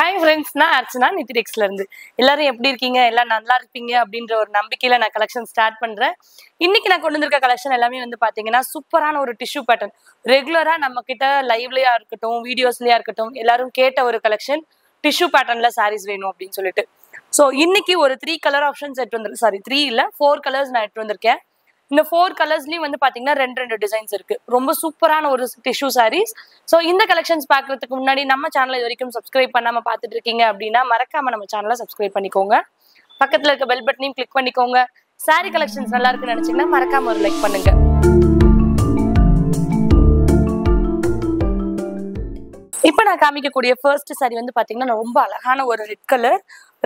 Hi friends, நான் அர்ச்சனா நிதிடெக்ஸ்ல இருந்து. எல்லாரும் எப்படி இருக்கீங்க? எல்லாம் நல்லா இருப்பீங்க அப்படின்ற ஒரு நம்பிக்கையில நான் கலெக்ஷன் ஸ்டார்ட் பண்றேன். இன்னைக்கு நான் கொண்டு வந்திருக்க கலெக்ஷன் எல்லாமே வந்து பாத்தீங்கன்னா சூப்பரான ஒரு டிஷ்யூ பேட்டர்ன். ரெகுலரா நம்ம கிட்ட லைவ்லயா இருக்கட்டும், வீடியோஸ்லயா இருக்கட்டும், எல்லாரும் கேட்ட ஒரு கலெக்ஷன் டிஷ்யூ பேட்டர்ன்ல சாரீஸ் வேணும் அப்படின்னு சொல்லிட்டு. ஸோ இன்னைக்கு ஒரு 3 கலர் ஆப்ஷன்ஸ் எடுத்து வந்திருக்கேன். சாரி 3 இல்ல 4 கலர்ஸ் நான் எடுத்து வந்திருக்கேன். இந்த 4 கலர்ஸ்லயும் வந்து பாத்தீங்கன்னா ரெண்டு டிசைன்ஸ் இருக்கு. ரொம்ப சூப்பரான ஒரு டிஷ்யூ சாரீஸ். ஸோ இந்த கலெக்ஷன்ஸ் பாக்குறதுக்கு முன்னாடி நம்ம சேனலை இது வரைக்கும் சப்ஸ்கிரைப் பண்ணாம பாத்துட்டு இருக்கீங்க அப்படின்னா மறக்காம நம்ம சேனலை சப்ஸ்கிரைப் பண்ணிக்கோங்க. பக்கத்துல இருக்க பெல் பட்டனையும் கிளிக் பண்ணிக்கோங்க. சாரி கலெக்ஷன்ஸ் நல்லா இருக்குன்னு நினைச்சீங்கன்னா மறக்காம ஒரு லைக் பண்ணுங்க. இப்ப நான் காமிக்கக்கூடிய ஃபர்ஸ்ட் சாரி வந்து பாத்தீங்கன்னா ரொம்ப அழகான ஒரு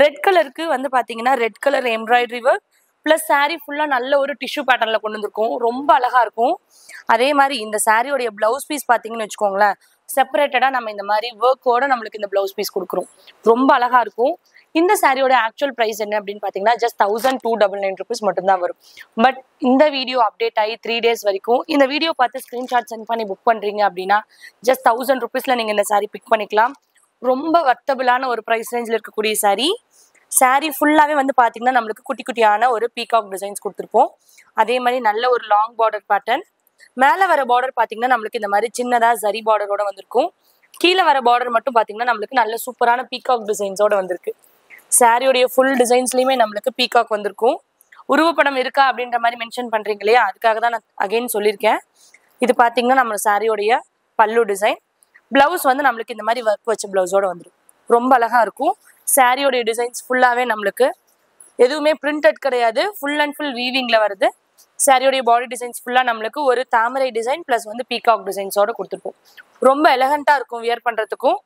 ரெட் கலருக்கு வந்து பாத்தீங்கன்னா red colour embroidery work plus sorry ஃபுல்லா நல்ல ஒரு டிஷ்யூ பேட்டர்ன்ல கொண்டு வந்திருக்கும். ரொம்ப அழகா இருக்கும். அதே மாதிரி இந்த சாரியோடைய பிளவுஸ் பீஸ் பாத்தீங்கன்னு வச்சுக்கோங்களேன், செப்பரேட்டடா நம்ம இந்த மாதிரி ஒர்க்கோட நம்மளுக்கு இந்த பிளவுஸ் பீஸ் கொடுக்குறோம். ரொம்ப அழகா இருக்கும். இந்த சாரியோட ஆக்சுவல் பிரைஸ் என்ன அப்படின்னு பாத்தீங்கன்னா ஜஸ்ட் 1299 rupees மட்டும்தான் வரும். பட் இந்த வீடியோ அப்டேட் ஆகி 3 days வரைக்கும் இந்த வீடியோ பார்த்து ஸ்கிரீன்ஷாட் சென்ட் பண்ணி புக் பண்றீங்க அப்படின்னா ஜஸ்ட் 1000 rupeesல நீங்க இந்த சாரி பிக் பண்ணிக்கலாம். ரொம்ப வர்த்தபிளான ஒரு பிரைஸ் ரேஞ்சில் இருக்கக்கூடிய சாரி ஃபுல்லாவே வந்து பாத்தீங்கன்னா நம்மளுக்கு குட்டி குட்டியான ஒரு பீகாக் டிசைன்ஸ் கொடுத்துருப்போம். அதே மாதிரி நல்ல ஒரு லாங் பார்டர் பேட்டர்ன். மேல வர பார்டர் பாத்தீங்கன்னா நம்மளுக்கு இந்த மாதிரி சின்னதா ஜரி பார்டரோட வந்திருக்கும். கீழே வர பார்டர் மட்டும் பாத்தீங்கன்னா நம்மளுக்கு நல்ல சூப்பரான பீகாக் டிசைன்ஸோட வந்திருக்கு. சாரியோடைய ஃபுல் டிசைன்ஸ்லயுமே நம்மளுக்கு பீகாக் வந்திருக்கும். உருவப்படம் இருக்கா அப்படின்ற மாதிரி மென்ஷன் பண்றீங்க இல்லையா, அதுக்காக தான் நான் அகைன் சொல்லியிருக்கேன். இது பாத்தீங்கன்னா நம்ம சாரியோடைய பல்லு டிசைன். பிளவுஸ் வந்து நம்மளுக்கு இந்த மாதிரி ஒர்க் வச்ச பிளவுஸோட வந்துடும். ரொம்ப அழகா இருக்கும். சாரியோடைய டிசைன்ஸ் ஃபுல்லாவே நம்மளுக்கு எதுவுமே பிரிண்டட் கிடையாது, ஃபுல் அண்ட் ஃபுல் வீவிங்ல வருது. சாரியோடைய பாடி டிசைன்ஸ் ஃபுல்லா நம்மளுக்கு ஒரு தாமரை டிசைன் பிளஸ் வந்து பீகாக் டிசைன்ஸோட கொடுத்துருப்போம். ரொம்ப எலகண்டா இருக்கும் வியர் பண்றதுக்கும்.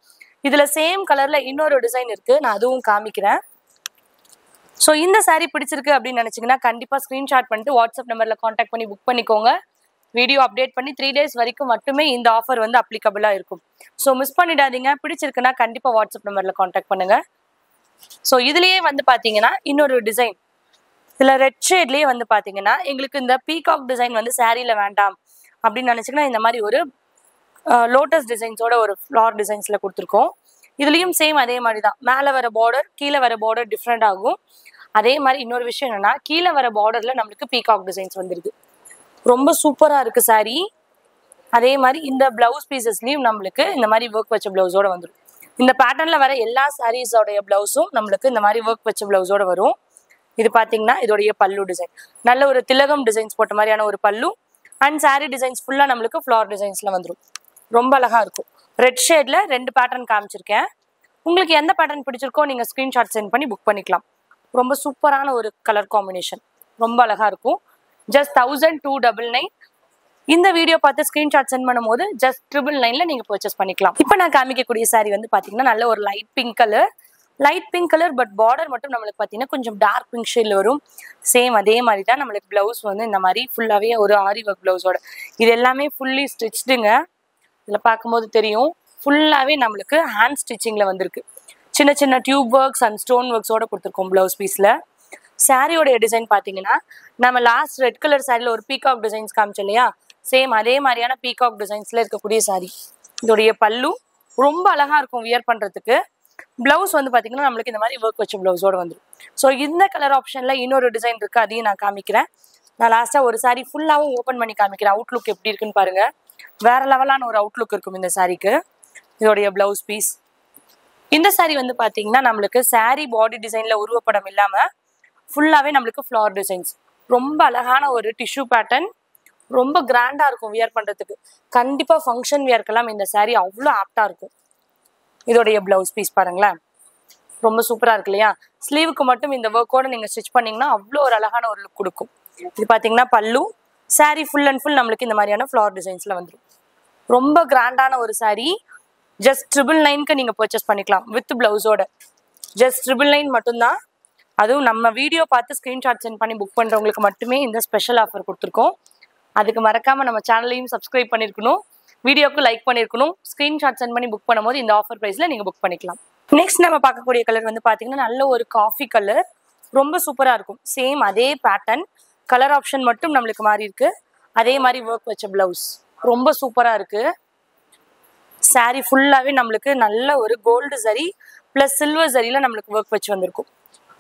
இதுல சேம் கலர்ல இன்னொரு டிசைன் இருக்கு, நான் அதுவும் காமிக்கிறேன். ஸோ இந்த சாரி பிடிச்சிருக்கு அப்படின்னு நினைச்சீங்கன்னா கண்டிப்பா ஸ்கிரீன்ஷாட் பண்ணிட்டு வாட்ஸ்அப் நம்பர்ல கான்டாக்ட் பண்ணி புக் பண்ணிக்கோங்க. வீடியோ அப்டேட் பண்ணி 3 days வரைக்கும் மட்டுமே இந்த ஆஃபர் வந்து அப்ளிகபிளா இருக்கும். ஸோ மிஸ் பண்ணிடாதீங்க. பிடிச்சிருக்குன்னா கண்டிப்பா வாட்ஸ்அப் நம்பர்ல கான்டாக்ட் பண்ணுங்க. ஸோ இதுலயே வந்து பாத்தீங்கன்னா இன்னொரு டிசைன், இதுல ரெட் ஷேட்லயே வந்து பாத்தீங்கன்னா எங்களுக்கு இந்த பீகாக் டிசைன் வந்து சாரியில வேண்டாம் அப்படின்னு நினைச்சீங்கன்னா இந்த மாதிரி ஒரு லோட்டஸ் டிசைன்ஸோட ஒரு ஃபிளார் டிசைன்ஸ்ல கொடுத்துருக்கோம். இதுலயும் சேம் அதே மாதிரி தான். மேல வர பார்டர் கீழே வர பார்டர் டிஃப்ரெண்ட் ஆகும். அதே மாதிரி இன்னொரு விஷயம் என்னன்னா கீழே வர பார்டர்ல நம்மளுக்கு பீகாக் டிசைன்ஸ் வந்துருக்கு. ரொம்ப சூப்பரா இருக்கு சாரி. அதே மாதிரி இந்த பிளவுஸ் பீசஸ்லயும் நம்மளுக்கு இந்த மாதிரி ஒர்க் வச்ச பிளவுஸோட வந்துடும். இந்த பேட்டர்ன்ல வர எல்லா சாரீஸோடைய பிளவுஸும் நம்மளுக்கு இந்த மாதிரி ஒர்க் வச்ச பிளவுஸோட வரும். இது பாத்தீங்கன்னா இதோடைய பல்லு டிசைன் நல்ல ஒரு திலகம் டிசைன்ஸ் போட்ட மாதிரியான ஒரு பல்லு. அண்ட் சாரி டிசைன்ஸ் ஃபுல்லா நம்மளுக்கு ஃபிளார் டிசைன்ஸ்ல வந்துடும். ரொம்ப அழகா இருக்கும். ரெட் ஷேட்ல 2 பேட்டர்ன் காமிச்சிருக்கேன். உங்களுக்கு எந்த பேட்டர்ன் பிடிச்சிருக்கோ நீங்க ஸ்கிரீன்ஷாட் சென்ட் பண்ணி புக் பண்ணிக்கலாம். ரொம்ப சூப்பரான ஒரு கலர் காம்பினேஷன். ரொம்ப அழகா இருக்கும். ஜஸ்ட் 1299. இந்த வீடியோ பார்த்து ஸ்கிரீன்ஷாட் சென்ட் பண்ணும்போது ஜஸ்ட் 999ல நீங்க பர்ச்சேஸ் பண்ணிக்கலாம். இப்போ நான் காமிக்கக்கூடிய சாரி வந்து பாத்தீங்கன்னா நல்ல ஒரு light pink colour but border மட்டும் நம்மளுக்கு பாத்தீங்கன்னா கொஞ்சம் டார்க் பிங்க் ஷேட்ல வரும். சேம் அதே மாதிரி தான் நம்மளுக்கு பிளவுஸ் வந்து இந்த மாதிரி ஃபுல்லாவே ஒரு ஆரி ஒர்க் பிளவுஸோட. இது எல்லாமே ஃபுல்லி ஸ்டிச்டுங்க. இதுல பார்க்கும்போது தெரியும் ஃபுல்லாவே நம்மளுக்கு ஹேண்ட் ஸ்டிச்சிங்ல வந்திருக்கு. சின்ன சின்ன டியூப் ஒர்க்ஸ் அண்ட் ஸ்டோன் ஒர்க்ஸோட கொடுத்துருக்கோம் பிளவுஸ் பீஸ்ல. சாரியோடைய டிசைன் பாத்தீங்கன்னா நம்ம லாஸ்ட் ரெட் கலர் சாரியில ஒரு பீகாக் டிசைன்ஸ் காமிச்சோம் இல்லையா, சேம் அதே மாதிரியான பீகாக் டிசைன்ஸ்ல இருக்கக்கூடிய சாரி. இதோடைய பல்லு ரொம்ப அழகா இருக்கும் வியர் பண்றதுக்கு. பிளவுஸ் வந்து பாத்தீங்கன்னா நம்மளுக்கு இந்த மாதிரி ஒர்க் வச்ச பிளவுஸோட வந்துடும். ஸோ இந்த கலர் ஆப்ஷன்ல இன்னொரு டிசைன் இருக்கு, அதையும் நான் காமிக்கிறேன். நான் லாஸ்டா ஒரு சாரி ஃபுல்லாவும் ஓப்பன் பண்ணி காமிக்கிறேன். அவுட்லுக் எப்படி இருக்குன்னு பாருங்க. வேற லெவலான ஒரு அவுட்லுக் இருக்கும் இந்த சாரிக்கு. இதோடைய பிளவுஸ் பீஸ். இந்த சாரி வந்து பாத்தீங்கன்னா நம்மளுக்கு சாரி பாடி டிசைன்ல உருவப்படம் இல்லாம ஃபுல்லாவே நம்மளுக்கு ஃபிளார் டிசைன்ஸ். ரொம்ப அழகான ஒரு டிஷ்யூ பேட்டர்ன். ரொம்ப கிராண்டா இருக்கும் வியர் பண்றதுக்கு. கண்டிப்பா ஃபங்க்ஷன் வியர்க்கெல்லாம் இந்த சாரி அவ்வளோ ஆப்டா இருக்கும். இதோடைய பிளவுஸ் பீஸ் பாருங்களேன், ரொம்ப சூப்பரா இருக்கு இல்லையா. ஸ்லீவுக்கு மட்டும் இந்த ஒர்க்கோட நீங்க ஸ்டிச் பண்ணீங்கன்னா அவ்வளோ ஒரு அழகான ஒரு லுக் கொடுக்கும். இது பாத்தீங்கன்னா பல்லு. சாரி ஃபுல் அண்ட் ஃபுல் நம்மளுக்கு இந்த மாதிரியான ஃபிளார் டிசைன்ஸ்ல வந்துடும். ரொம்ப கிராண்டான ஒரு சாரி. ஜஸ்ட் 999க்கு நீங்க பர்ச்சேஸ் பண்ணிக்கலாம் வித் பிளவுஸோட. ஜஸ்ட் 999 மட்டும்தான். அதுவும் நம்ம வீடியோ பார்த்து ஸ்கிரீன்ஷாட் சென்ட் பண்ணி புக் பண்றவங்களுக்கு மட்டுமே இந்த ஸ்பெஷல் ஆஃபர் கொடுத்துருக்கோம். அதுக்கு மறக்காம நம்ம சேனலையும் சப்ஸ்கிரைப் பண்ணிருக்கணும், வீடியோக்கு லைக் பண்ணிருக்கணும். ஸ்கிரீன்ஷாட் சென்ட் பண்ணி புக் பண்ணும்போது இந்த ஆஃபர் பிரைஸ்ல நீங்க புக் பண்ணிக்கலாம். நெக்ஸ்ட் நம்ம பார்க்கக்கூடிய கலர் வந்து பாத்தீங்கன்னா நல்ல ஒரு காஃபி கலர். ரொம்ப சூப்பரா இருக்கும். சேம் அதே பேட்டர்ன், கலர் ஆப்ஷன் மட்டும் நம்மளுக்கு மாறி இருக்கு. அதே மாதிரி ஒர்க் வச்ச பிளவுஸ். ரொம்ப சூப்பரா இருக்கு. சாரி ஃபுல்லாவே நம்மளுக்கு நல்ல ஒரு கோல்டு சரி ப்ளஸ் சில்வர் ஜரியில் நம்மளுக்கு ஒர்க் வச்சு வந்திருக்கும்.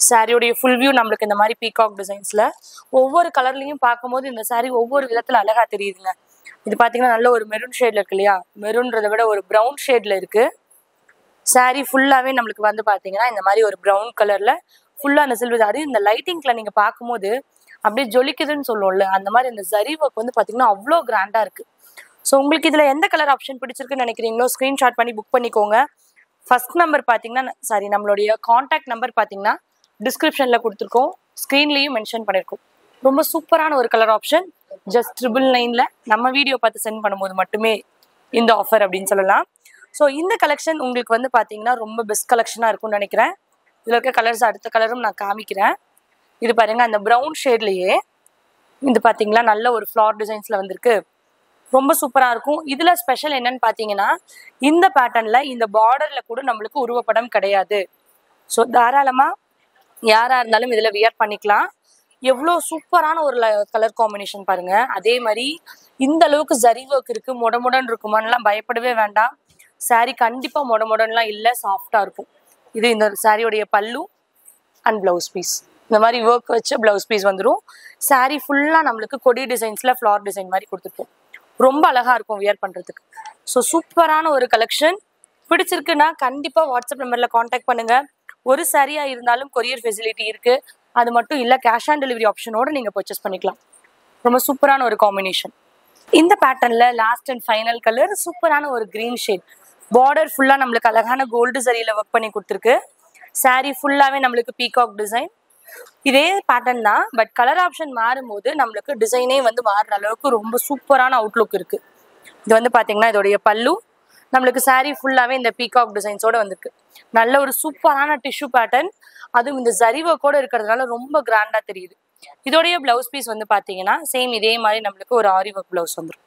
சாரியோடைய ஃபுல் வியூ நம்மளுக்கு இந்த மாதிரி பீகாக் டிசைன்ஸில் ஒவ்வொரு கலர்லையும் பார்க்கும்போது இந்த சாரீ ஒவ்வொரு விதத்தில் அழகாக தெரியுதுங்க. இது பார்த்தீங்கன்னா நல்ல ஒரு மெரூன் ஷேடில் இருக்கு இல்லையா, மெரூன்றதை விட ஒரு ப்ரௌன் ஷேடில் இருக்குது. சாரீ ஃபுல்லாகவே நம்மளுக்கு வந்து பார்த்தீங்கன்னா இந்த மாதிரி ஒரு ப்ரௌன் கலரில் ஃபுல்லாக அந்த சில்வர் ஜரி இந்த லைட்டிங்கில் நீங்கள் பார்க்கும்போது அப்படியே ஜொலிக்குதுன்னு சொல்லுவோம்ல, அந்த மாதிரி இந்த ஜரி ஒர்க் வந்து பார்த்தீங்கன்னா அவ்வளோ கிராண்டாக இருக்குது. ஸோ உங்களுக்கு இதில் எந்த கலர் ஆப்ஷன் பிடிச்சிருக்குன்னு நினைக்கிறீங்களோ ஸ்க்ரீன்ஷாட் பண்ணி புக் பண்ணிக்கோங்க. ஃபர்ஸ்ட் நம்பர் பார்த்தீங்கன்னா சாரி நம்மளுடைய காண்டாக்ட் நம்பர் பார்த்தீங்கன்னா டிஸ்கிரிப்ஷனில் கொடுத்துருக்கோம், ஸ்க்ரீன்லேயும் மென்ஷன் பண்ணியிருக்கோம். ரொம்ப சூப்பரான ஒரு கலர் ஆப்ஷன். ஜஸ்ட் 999 நம்ம வீடியோ பார்த்து சென்ட் பண்ணும்போது மட்டுமே இந்த ஆஃபர் அப்படின்னு சொல்லலாம். ஸோ இந்த கலெக்ஷன் உங்களுக்கு வந்து பார்த்தீங்கன்னா ரொம்ப பெஸ்ட் கலெக்ஷனாக இருக்கும்னு நினைக்கிறேன். இதில் இருக்க கலர்ஸ் அடுத்த கலரும் நான் காமிக்கிறேன். இது பாருங்க, அந்த ப்ரௌன் ஷேட்லேயே இது பார்த்தீங்களா நல்ல ஒரு ஃப்ளார் டிசைன்ஸில் வந்திருக்கு. ரொம்ப சூப்பராக இருக்கும். இதில் ஸ்பெஷல் என்னன்னு பார்த்தீங்கன்னா இந்த பேட்டர்னில் இந்த பார்டரில் கூட நம்மளுக்கு உருவப்படம் கிடையாது. ஸோ தாராளமாக யாராக இருந்தாலும் இதில் வியர் பண்ணிக்கலாம். எவ்வளோ சூப்பரான ஒரு கலர் காம்பினேஷன் பாருங்கள். அதே மாதிரி இந்த அளவுக்கு ஜரி ஒர்க் இருக்குது. மொடமுடன் இருக்குமான்லாம் பயப்படவே வேண்டாம். சாரீ கண்டிப்பாக மொடமுடன்லாம் இல்லை, சாஃப்டாக இருக்கும். இது இந்த சாரியோடைய பல்லு அண்ட் ப்ளவுஸ் பீஸ். இந்த மாதிரி ஒர்க் வச்சு ப்ளவுஸ் பீஸ் வந்துடும். சாரீ ஃபுல்லாக நம்மளுக்கு கொடி டிசைன்ஸில் ஃப்ளார் டிசைன் மாதிரி கொடுத்துருப்போம். ரொம்ப அழகாக இருக்கும் வியர் பண்ணுறதுக்கு. ஸோ சூப்பரான ஒரு கலெக்ஷன். பிடிச்சிருக்குன்னா கண்டிப்பாக வாட்ஸ்அப் நம்பரில் காண்டாக்ட் பண்ணுங்கள். ஒரு சாரியாக இருந்தாலும் கொரியர் ஃபெசிலிட்டி இருக்குது. அது மட்டும் இல்லை, கேஷ் ஆன் டெலிவரி ஆப்ஷனோடு நீங்கள் பர்ச்சேஸ் பண்ணிக்கலாம். ரொம்ப சூப்பரான ஒரு காம்பினேஷன். இந்த பேட்டர்னில் லாஸ்ட் அண்ட் ஃபைனல் கலர் சூப்பரான ஒரு க்ரீன் ஷேட். பார்டர் ஃபுல்லாக நம்மளுக்கு அழகான கோல்டு சரியில் ஒர்க் பண்ணி கொடுத்துருக்கு. சாரீ ஃபுல்லாகவே நம்மளுக்கு பீகாக் டிசைன். இதே பேட்டர்ன் தான், பட் கலர் ஆப்ஷன் மாறும்போது நம்மளுக்கு டிசைனே வந்து மாறுற அளவுக்கு ரொம்ப சூப்பரான அவுட்லுக் இருக்குது. இது வந்து பார்த்தீங்கன்னா இதோடைய பல்லு நம்மளுக்கு சாரீ ஃபுல்லாகவே இந்த பீகாக் டிசைன்ஸோடு வந்திருக்கு. நல்ல ஒரு சூப்பரான டிஷ்யூ பேட்டர்ன், அதுவும் இந்த ஜரி ஒர்க்கோடு இருக்கிறதுனால ரொம்ப கிராண்டாக தெரியுது. இதோடைய ப்ளவுஸ் பீஸ் வந்து பார்த்தீங்கன்னா சேம் இதே மாதிரி நம்மளுக்கு ஒரு ஆரி ஒர்க் ப்ளவுஸ் வந்துடும்.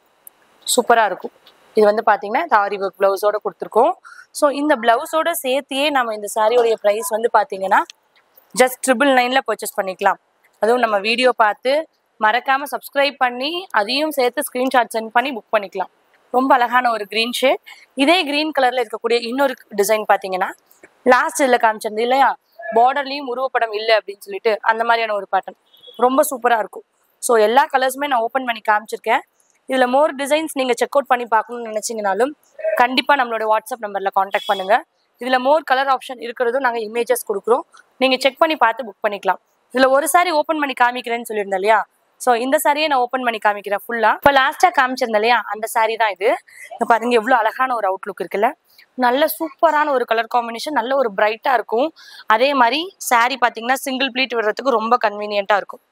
சூப்பராக இருக்கும். இது வந்து பார்த்தீங்கன்னா இந்த ஆரி ஒர்க் ப்ளவுஸோடு கொடுத்துருக்கோம். ஸோ இந்த ப்ளவுஸோட சேர்த்தியே நம்ம இந்த சாரியோடைய ப்ரைஸ் வந்து பார்த்தீங்கன்னா ஜஸ்ட் 999 பர்ச்சேஸ் பண்ணிக்கலாம். அதுவும் நம்ம வீடியோ பார்த்து மறக்காமல் சப்ஸ்கிரைப் பண்ணி அதையும் சேர்த்து ஸ்க்ரீன்ஷாட் சென்ட் பண்ணி புக் பண்ணிக்கலாம். ரொம்ப அழகான ஒரு க்ரீன் ஷேட். இதே க்ரீன் கலரில் இருக்கக்கூடிய இன்னொரு டிசைன் பார்த்தீங்கன்னா லாஸ்ட் இதில் காமிச்சிருந்தது இல்லையா, பார்டர்லேயும் உருவப்படம் இல்லை அப்படின்னு சொல்லிட்டு அந்த மாதிரியான ஒரு பேட்டர்ன் ரொம்ப சூப்பராக இருக்கும். ஸோ எல்லா கலர்ஸுமே நான் ஓப்பன் பண்ணி காமிச்சிருக்கேன். இதில் மோர் டிசைன்ஸ் நீங்கள் செக் அவுட் பண்ணி பார்க்கணும்னு நினச்சிங்கனாலும் கண்டிப்பாக நம்மளோட வாட்ஸ்அப் நம்பரில் காண்டாக்ட் பண்ணுங்கள். இதில் மோர் கலர் ஆப்ஷன் இருக்கிறதும் நாங்கள் இமேஜஸ் கொடுக்குறோம், நீங்கள் செக் பண்ணி பார்த்து புக் பண்ணிக்கலாம். இதில் ஒரு சாரி ஓப்பன் பண்ணி காமிக்கிறேன்னு சொல்லியிருந்தேன் இல்லையா, ஸோ இந்த சாரியை நான் ஓப்பன் பண்ணி காமிக்கிறேன் ஃபுல்லாக. இப்போ லாஸ்ட்டாக காமிச்சிருந்தேன் இல்லையா அந்த சாரி தான் இது. பாருங்க எவ்வளோ அழகான ஒரு அவுட்லுக் இருக்குல்ல, நல்ல சூப்பரான ஒரு கலர் காம்பினேஷன், நல்ல ஒரு பிரைட்டாக இருக்கும். அதே மாதிரி சாரி பார்த்தீங்கன்னா சிங்கிள் ப்ளீட் விடுறதுக்கு ரொம்ப கன்வீனியண்ட்டாக இருக்கும்,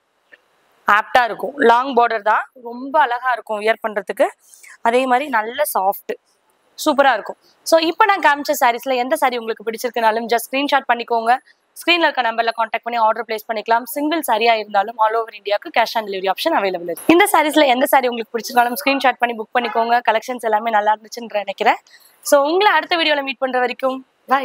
ஆப்டாக இருக்கும். லாங் பார்டர் தான், ரொம்ப அழகாக இருக்கும் வியர் பண்ணுறதுக்கு. அதே மாதிரி நல்ல சாஃப்ட் சூப்பராக இருக்கும். ஸோ இப்போ நான் காமிச்ச சாரீஸில் எந்த சாரி உங்களுக்கு பிடிச்சிருக்குனாலும் ஜஸ்ட் ஸ்க்ரீன்ஷாட் பண்ணிக்கோங்க. ஸ்க்ரீனில் இருக்க நம்பரில் காண்டாக்ட் பண்ணி ஆர்டர் பிளேஸ் பண்ணிக்கலாம். சிங்கிள் சாரியாக இருந்தாலும் ஆல் ஓவர் இந்தியாவுக்கு cash on delivery option available இருக்குது. இந்த சாரீஸில் எந்த சாரி உங்களுக்கு பிடிச்சிருந்தாலும் ஸ்க்ரீன்ஷாட் பண்ணி புக் பண்ணிக்கோங்க. கலெக்ஷன்ஸ் எல்லாமே நல்லா இருந்துச்சுன்னு நினைக்கிறேன். ஸோ உங்களை அடுத்த வீடியோவில் மீட் பண்ணுற வரைக்கும் பாய்.